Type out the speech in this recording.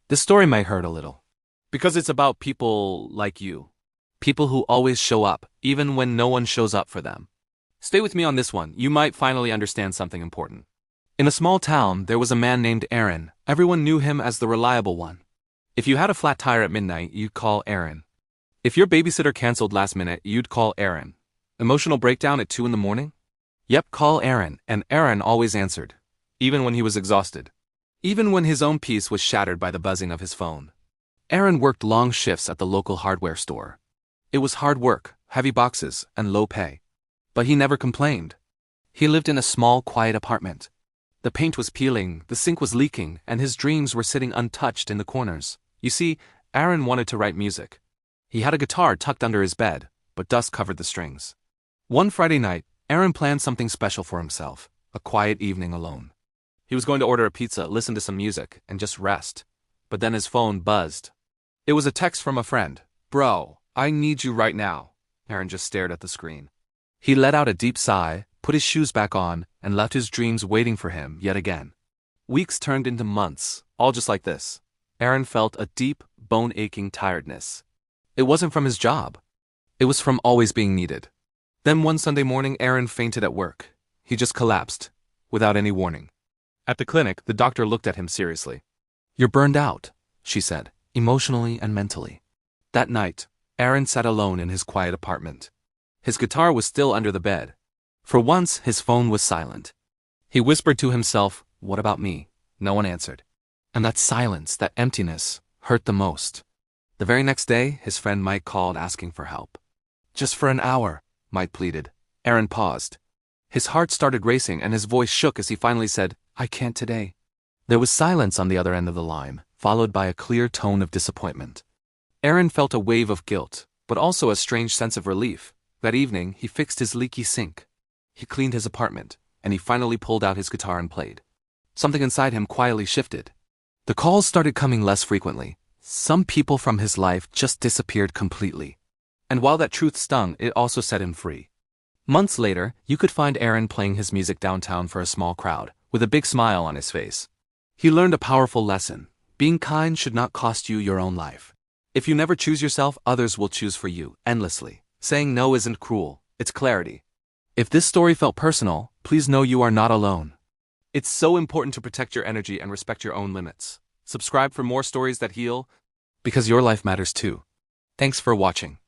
This story might hurt a little. Because it's about people like you. People who always show up, even when no one shows up for them. Stay with me on this one, you might finally understand something important. In a small town, there was a man named Aaron. Everyone knew him as the reliable one. If you had a flat tire at midnight, you'd call Aaron. If your babysitter canceled last minute, you'd call Aaron. Emotional breakdown at 2 in the morning? Yep, call Aaron, and Aaron always answered. Even when he was exhausted. Even when his own peace was shattered by the buzzing of his phone. Aaron worked long shifts at the local hardware store. It was hard work, heavy boxes, and low pay. But he never complained. He lived in a small, quiet apartment. The paint was peeling, the sink was leaking, and his dreams were sitting untouched in the corners. You see, Aaron wanted to write music. He had a guitar tucked under his bed, but dust covered the strings. One Friday night, Aaron planned something special for himself, a quiet evening alone. He was going to order a pizza, listen to some music, and just rest. But then his phone buzzed. It was a text from a friend. "Bro, I need you right now." Aaron just stared at the screen. He let out a deep sigh, put his shoes back on, and left his dreams waiting for him yet again. Weeks turned into months, all just like this. Aaron felt a deep, bone-aching tiredness. It wasn't from his job. It was from always being needed. Then one Sunday morning, Aaron fainted at work. He just collapsed, without any warning. At the clinic, the doctor looked at him seriously. "You're burned out," she said, emotionally and mentally. That night, Aaron sat alone in his quiet apartment. His guitar was still under the bed. For once, his phone was silent. He whispered to himself, "What about me?" No one answered. And that silence, that emptiness, hurt the most. The very next day, his friend Mike called asking for help. "Just for an hour," Mike pleaded. Aaron paused. His heart started racing and his voice shook as he finally said, "I can't today." There was silence on the other end of the line, followed by a clear tone of disappointment. Aaron felt a wave of guilt, but also a strange sense of relief. That evening, he fixed his leaky sink. He cleaned his apartment, and he finally pulled out his guitar and played. Something inside him quietly shifted. The calls started coming less frequently. Some people from his life just disappeared completely. And while that truth stung, it also set him free. Months later, you could find Aaron playing his music downtown for a small crowd, with a big smile on his face. He learned a powerful lesson. Being kind should not cost you your own life. If you never choose yourself, others will choose for you, endlessly. Saying no isn't cruel, it's clarity. If this story felt personal, please know you are not alone. It's so important to protect your energy and respect your own limits. Subscribe for more stories that heal, because your life matters too. Thanks for watching.